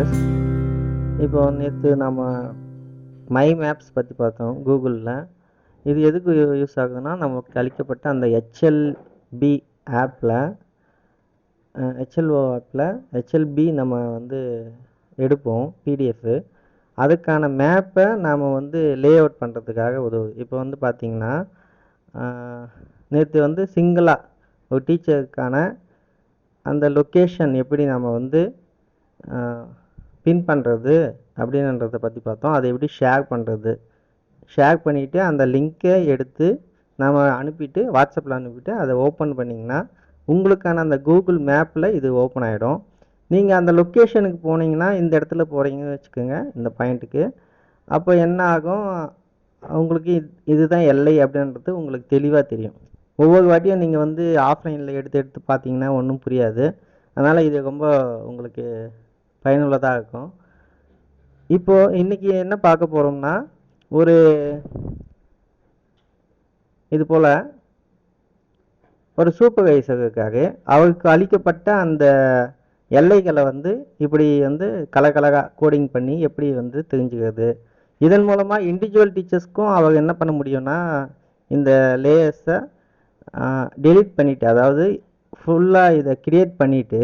Viewers, இப்போ நேற்று நம்ம மை மேப்ஸ் பற்றி பார்த்தோம் கூகுளில். இது எதுக்கு யூஸ் ஆகுதுன்னா, நமக்கு அளிக்கப்பட்ட அந்த ஹெச்எல்பி ஆப்பில் ஹெச்எல்பி நம்ம வந்து எடுப்போம் பிடிஎஃப். அதுக்கான மேப்பை நாம் வந்து லே அவுட் பண்ணுறதுக்காக உதவுது. இப்போ வந்து பார்த்திங்கன்னா, நேற்று வந்து சிங்கிளாக ஒரு டீச்சருக்கான அந்த லொக்கேஷன் எப்படி நாம் வந்து பின் பண்ணுறது அப்படின்றத பற்றி பார்த்தோம். அதை எப்படி ஷேர் பண்ணிவிட்டு அந்த லிங்க்கை எடுத்து நம்ம அனுப்பிட்டு வாட்ஸ்அப்பில் அனுப்பிட்டு அதை ஓப்பன் பண்ணிங்கன்னா உங்களுக்கான அந்த கூகுள் மேப்பில் இது ஓப்பன் ஆகிடும். நீங்கள் அந்த லொக்கேஷனுக்கு போனீங்கன்னா, இந்த இடத்துல போகிறீங்கன்னு வச்சுக்கோங்க, இந்த பாயிண்ட்டுக்கு. அப்போ என்ன ஆகும், உங்களுக்கு இதுதான் எல்லை அப்படின்றது உங்களுக்கு தெளிவாக தெரியும். ஒவ்வொரு வாட்டியும் நீங்கள் வந்து ஆஃப்லைனில் எடுத்து பார்த்தீங்கன்னா ஒன்றும் புரியாது. அதனால் இது ரொம்ப உங்களுக்கு பயனுள்ளதாக இருக்கும். இப்போது இன்றைக்கி என்ன பார்க்க போகிறோம்னா, ஒரு இது போல் ஒரு சூப்பர்வைசர் இருக்காரு. அவருக்கு அளிக்கப்பட்ட அந்த எல்லைகளை வந்து இப்படி வந்து கலகலகா கோடிங் பண்ணி எப்படி வந்து தெரிஞ்சுக்கிறது. இதன் மூலமாக இண்டிவிஜுவல் டீச்சர்ஸ்க்கும் அவர் என்ன பண்ண முடியும்னா, இந்த லேயர்ஸை டெலீட் பண்ணிவிட்டு, அதாவது ஃபுல்லாக இதை கிரியேட் பண்ணிவிட்டு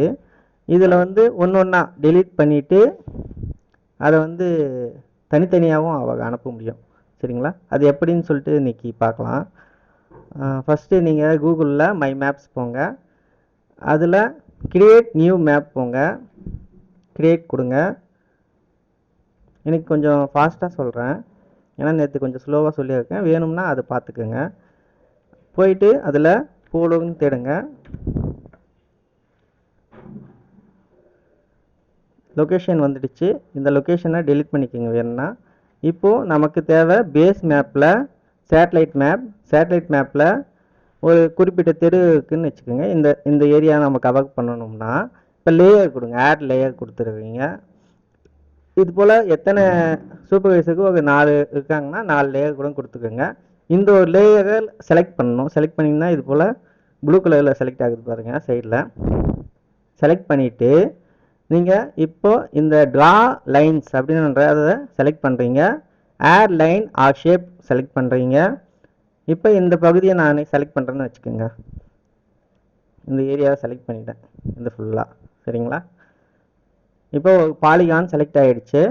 இதில் வந்து ஒன்று ஒன்றா டெலீட் பண்ணிவிட்டு அதை வந்து தனித்தனியாகவும் அவங்க அனுப்ப முடியும். சரிங்களா? அது எப்படின்னு சொல்லிட்டு இன்றைக்கி பார்க்கலாம். ஃபஸ்ட்டு நீங்கள் கூகுளில் மை மேப்ஸ் போங்க. அதில் கிரியேட் நியூ மேப் போங்க. கிரியேட் கொடுங்க. எனக்கு கொஞ்சம் ஃபாஸ்ட்டாக சொல்கிறேன், ஏன்னா நேற்று கொஞ்சம் ஸ்லோவாக சொல்லியிருக்கேன். வேணும்னா அதை பார்த்துக்குங்க. போயிட்டு அதில் போலோன்னு தேடுங்க. லொக்கேஷன் வந்துடுச்சு. இந்த லொக்கேஷனை டெலிட் பண்ணிக்கோங்க வேணும்னா. இப்போது நமக்கு தேவை பேஸ் மேப்பில் சேட்டலைட் மேப்பில் ஒரு குறிப்பிட்ட தெரு இருக்குதுன்னு வச்சுக்கோங்க. இந்த ஏரியா நம்ம கவர் பண்ணணும்னா இப்போ லேயர் கொடுங்க. ஆட் லேயர் கொடுத்துருவீங்க. இது போல் எத்தனை சூப்பர்வைசருக்கு ஒரு 4 இருக்காங்கன்னா 4 லேயர் கூட கொடுத்துக்கோங்க. இந்த ஒரு லேயரை செலக்ட் பண்ணணும். செலக்ட் பண்ணிங்கன்னா இது போல் ப்ளூ கலரில் செலக்ட் ஆகுது பாருங்கள், சைடில். செலக்ட் பண்ணிவிட்டு நீங்கள் இப்போது இந்த ட்ரா லைன்ஸ் அப்படின்ற அதை செலக்ட் பண்ணுறீங்க. Add line or shape select பண்ணுறீங்க. இப்போ இந்த பகுதியை நான் செலக்ட் பண்ணுறேன்னு வச்சுக்கோங்க. இந்த ஏரியாவை செலக்ட் பண்ணிட்டேன், இந்த ஃபுல்லாக. சரிங்களா? இப்போ பாலிகான் செலக்ட் ஆகிடுச்சு.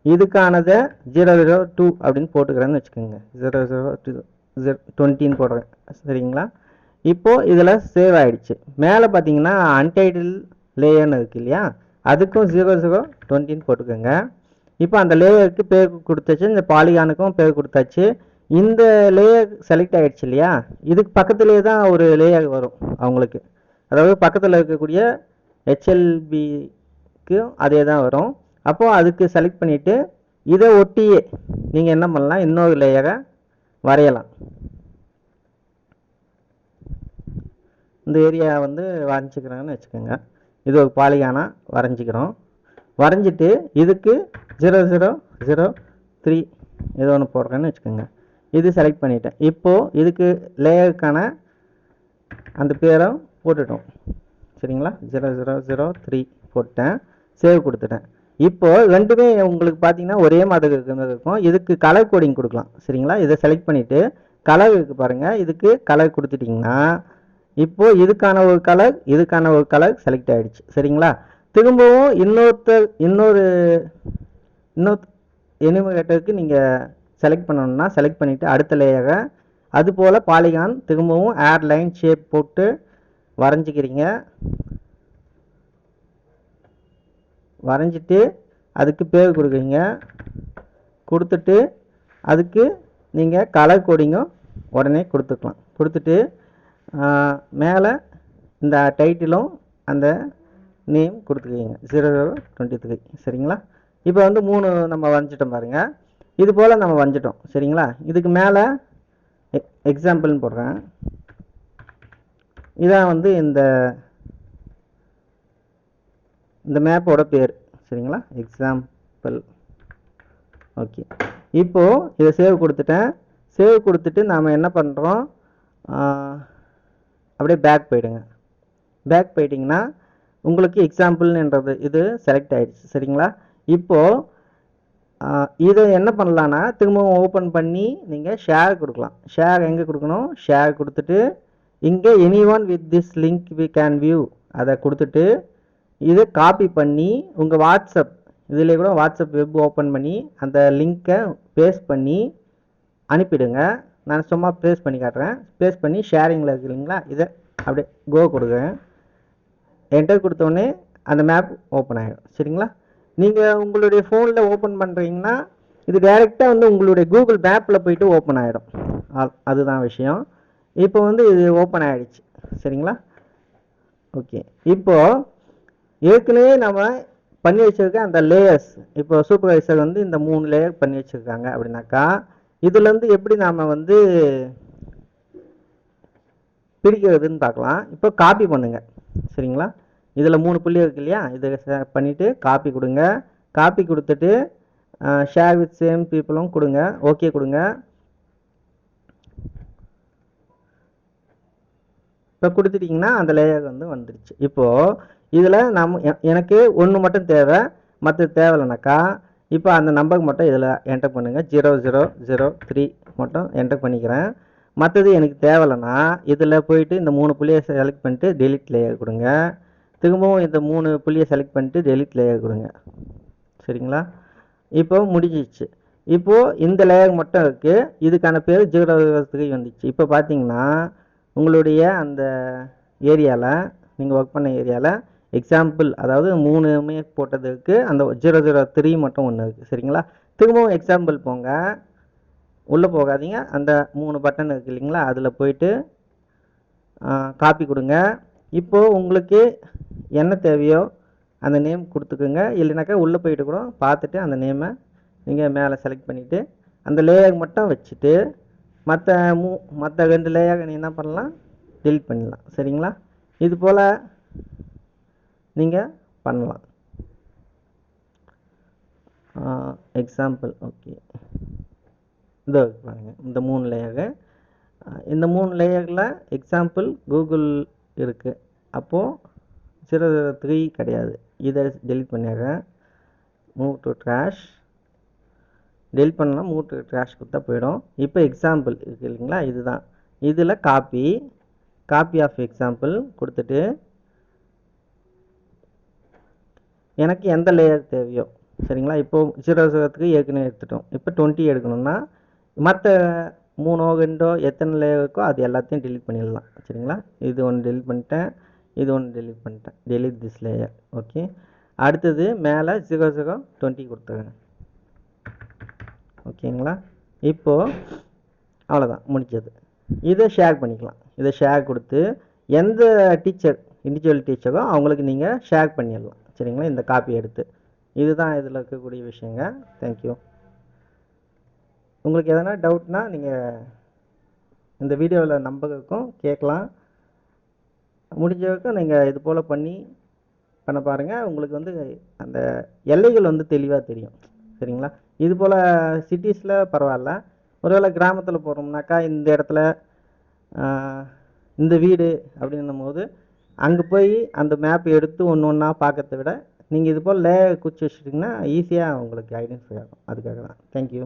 இதுக்கானதை 002 அப்படின்னு போட்டுக்கிறேன்னு வச்சுக்கோங்க. 00220 போடுறேன். சரிங்களா? இப்போது இதில் சேவ் ஆகிடுச்சு. மேலே பார்த்தீங்கன்னா அன்டைட்டில் லேயர்னு இருக்குது இல்லையா, அதுக்கும் 0020 போட்டுக்கோங்க. இப்போ அந்த லேயருக்கு பேர் கொடுத்தாச்சு, இந்த பாலிகானுக்கும் பேர் கொடுத்தாச்சு. இந்த லேயர் செலக்ட் ஆகிடுச்சு இல்லையா, இதுக்கு பக்கத்துலேயே தான் ஒரு லேயர் வரும் அவங்களுக்கு. அதாவது பக்கத்தில் இருக்கக்கூடிய ஹெச்எல்பிக்கும் அதே தான் வரும். அப்போது அதுக்கு செலக்ட் பண்ணிவிட்டு இதை ஒட்டியே நீங்கள் என்ன பண்ணலாம், இன்னொரு லேயரை வரையலாம். இந்த ஏரியா வந்து வரைஞ்சிக்கிறேன்னு வச்சுக்கோங்க. இது ஒரு பாலிகானாக வரைஞ்சிக்கிறோம். வரைஞ்சிட்டு இதுக்கு 0003 ஏதோ ஒன்று போடுறேன்னு வச்சுக்கோங்க. இது செலக்ட் பண்ணிட்டேன். இப்போது இதுக்கு லேயருக்கான அந்த பேரை போட்டுட்டோம். சரிங்களா? 0003 போட்டேன். சேவ் கொடுத்துட்டேன். இப்போது ரெண்டுமே உங்களுக்கு பார்த்தீங்கன்னா ஒரே மாதிரி இருக்கும். இதுக்கு கலர் கோடிங் கொடுக்கலாம். சரிங்களா? இதை செலக்ட் பண்ணிவிட்டு கலர் இருக்குது பாருங்கள், இதுக்கு கலர் கொடுத்துட்டிங்கன்னா இப்போது இதுக்கான ஒரு கலர் செலக்ட் ஆகிடுச்சு. சரிங்களா? திரும்பவும் இன்னொரு எனிமேட்டருக்கு நீங்கள் செலக்ட் பண்ணணும்னா செலக்ட் பண்ணிவிட்டு அடுத்த லேயரை அதுபோல் பாலிகான் திரும்பவும் ஆட் லைன் ஷேப் போட்டு வரைஞ்சிக்கிறீங்க. வரைஞ்சிட்டு அதுக்கு பேர் கொடுக்குறீங்க. கொடுத்துட்டு அதுக்கு நீங்கள் கலர் கோடிங்கும் உடனே கொடுத்துக்கலாம். கொடுத்துட்டு மேலே இந்த டைட்டிலும் அந்த நேம் கொடுத்துக்குவீங்க 0023. சரிங்களா? இப்போ வந்து 3 நம்ம வரைஞ்சிட்டோம் பாருங்கள். இது போல் நம்ம வரைஞ்சிட்டோம். சரிங்களா? இதுக்கு மேலே எக்ஸாம்பிள்னு போடுறேன். இதான் வந்து இந்த மேப்போட பேர். சரிங்களா? எக்ஸாம்பிள். ஓகே. இப்போது இதை சேவ் கொடுத்துட்டேன். சேவ் கொடுத்துட்டு நாம் என்ன பண்ணுறோம், அப்படியே பேக் போயிடுங்க. பேக் போயிட்டிங்கன்னா உங்களுக்கு எக்ஸாம்பிள்ன்றது இது செலக்ட் ஆகிடுச்சு. சரிங்களா? இப்போது இதை என்ன பண்ணலான்னா திரும்பவும் ஓப்பன் பண்ணி நீங்கள் ஷேர் கொடுக்கலாம். ஷேர் எங்கே கொடுக்கணும்? ஷேர் கொடுத்துட்டு இங்கே anyone with this link we can view அதை கொடுத்துட்டு இதை காப்பி பண்ணி உங்கள் வாட்ஸ்அப் இதில் கூட வாட்ஸ்அப் வெப் ஓப்பன் பண்ணி அந்த லிங்க்கை பேஸ்ட் பண்ணி அனுப்பிடுங்க. நான் சும்மா பேஸ்ட் பண்ணி காட்டுறேன். பேஸ்ட் பண்ணி ஷேரிங்கில் இருக்கு இல்லைங்களா, இதை அப்படியே கோ கொடுங்க. என்டர் கொடுத்தோடனே அந்த மேப் ஓப்பன் ஆகிடும். சரிங்களா? நீங்கள் உங்களுடைய ஃபோனில் ஓப்பன் பண்ணுறீங்கன்னா இது டைரெக்டாக வந்து உங்களுடைய கூகுள் மேப்பில் போயிட்டு ஓப்பன் ஆகிடும். அதுதான் விஷயம். இப்போ வந்து இது ஓப்பன் ஆகிடுச்சு. சரிங்களா? ஓகே. இப்போது ஏற்கனவே நம்ம பண்ணி வச்சுருக்க அந்த லேயர்ஸ், இப்போ சூப்பர்வைசர் வந்து இந்த 3 லேயர் பண்ணி வச்சுருக்காங்க அப்படின்னாக்கா இதுலேருந்து எப்படி நாம் வந்து பிரிக்கிறதுன்னு பார்க்கலாம். இப்போ காப்பி பண்ணுங்கள். சரிங்களா? இதில் 3 புள்ளி இருக்கு இல்லையா, இதை பண்ணிவிட்டு காப்பி கொடுங்க. காப்பி கொடுத்துட்டு ஷேர் வித் சேம் பீப்புளும் கொடுங்க. ஓகே கொடுங்க. இப்போ கொடுத்துட்டிங்கன்னா அந்த லேயர் வந்து வந்துடுச்சு. இப்போது இதில் எனக்கு ஒன்று மட்டும் தேவை, மற்ற தேவையில்லைனாக்கா இப்போ அந்த நம்பருக்கு மட்டும் இதில் என்டர் பண்ணுங்கள். 0003 மட்டும் என்டர் பண்ணிக்கிறேன். மற்றது எனக்கு தேவையில்லைன்னா இதில் போயிட்டு இந்த 3 புள்ளியை செலக்ட் பண்ணிட்டு டெலிட் லேயர் கொடுங்க. திரும்பவும் இந்த 3 புள்ளியை செலக்ட் பண்ணிட்டு டெலிட் லேயர் கொடுங்க. சரிங்களா? இப்போ முடிஞ்சிச்சு. இப்போது இந்த லேயர் மட்டும் இருக்குது. இதுக்கான பேர் 003 வந்துச்சு. இப்போ பார்த்தீங்கன்னா உங்களுடைய அந்த ஏரியாவில் நீங்கள் ஒர்க் பண்ண ஏரியாவில் எக்ஸாம்பிள் அதாவது 3மே போட்டதுக்கு அந்த 003 மட்டும் ஒன்று இருக்குது. சரிங்களா? திரும்பவும் எக்ஸாம்பிள் போங்க. உள்ளே போகாதீங்க. அந்த 3 பட்டன் இருக்குது இல்லைங்களா, அதில் போயிட்டு காப்பி கொடுங்க. இப்போது உங்களுக்கு என்ன தேவையோ அந்த நேம் கொடுத்துக்குங்க. இல்லைனாக்கா உள்ளே போயிட்டு கூட பார்த்துட்டு அந்த நேமை நீங்கள் மேலே செலக்ட் பண்ணிவிட்டு அந்த லேயர் மட்டும் வச்சுட்டு மற்ற 2 லேயர் நீங்கள் என்ன பண்ணலாம், டெலிட் பண்ணிடலாம். சரிங்களா? இது போல் நீங்கள் பண்ணலாம். எக்ஸாம்பிள் ஓகே, இதோ பாருங்கள் இந்த 3 லேயரு. இந்த 3 லேயரில் எக்ஸாம்பிள் கூகுள் இருக்குது. அப்போது 003 கிடையாது. இதை டெலிட் பண்ணிடுறேன். Move to trash. டெலிட் பண்ணலாம். மூவ் டு ட்ராஷ் கொடுத்தா போயிடும். இப்போ எக்ஸாம்பிள் இருக்குது இல்லைங்களா, இதுதான். இதில் காப்பி ஆஃப் எக்ஸாம்பிள் கொடுத்துட்டு எனக்கு எந்த லேயர் தேவையோ, சரிங்களா, இப்போது 003 ஏற்கனவே எடுத்துட்டோம். இப்போ 20 எடுக்கணும்னா மற்ற 3 2 எத்தனை லேயர் இருக்கோ அது எல்லாத்தையும் டெலிட் பண்ணிடலாம். சரிங்களா? இது ஒன்று டெலிட் பண்ணிட்டேன், இது ஒன்று டெலிட் பண்ணிட்டேன். Delete this layer. ஓகே. அடுத்தது மேலே 0020 கொடுத்துருங்க. ஓகேங்களா? இப்போது அவ்வளோதான், முடிஞ்சது. இதை ஷேர் பண்ணிக்கலாம். இதை ஷேர் கொடுத்து எந்த டீச்சர் இண்டிவிஜுவல் டீச்சரோ அவங்களுக்கு நீங்கள் ஷேர் பண்ணிடலாம். சரிங்களா? இந்த காப்பி எடுத்து. இதுதான் இதில் இருக்கக்கூடிய விஷயங்க. தேங்க்யூ. உங்களுக்கு எதனா டவுட்னா நீங்கள் இந்த வீடியோவில் நம்பருக்கும் கேட்கலாம். முடிஞ்ச வரைக்கும் நீங்கள் இது போல் பண்ண பாருங்கள். உங்களுக்கு வந்து அந்த எல்லைகள் வந்து தெளிவாக தெரியும். சரிங்களா? இது போல் சிட்டிஸில் பரவாயில்ல. ஒருவேளை கிராமத்தில் போகிறோம்னாக்கா இந்த இடத்துல இந்த வீடு அப்படின்னும் போது அங்கே போய் அந்த மேப் எடுத்து ஒன்று ஒன்றா பார்க்கறத விட நீங்கள் இது போல் லேயர் குறித்து வச்சுட்டிங்கன்னா ஈஸியாக உங்களுக்கு ஐடென்டிஃபை ஆகும். அதுக்காக தான். தேங்க்யூ.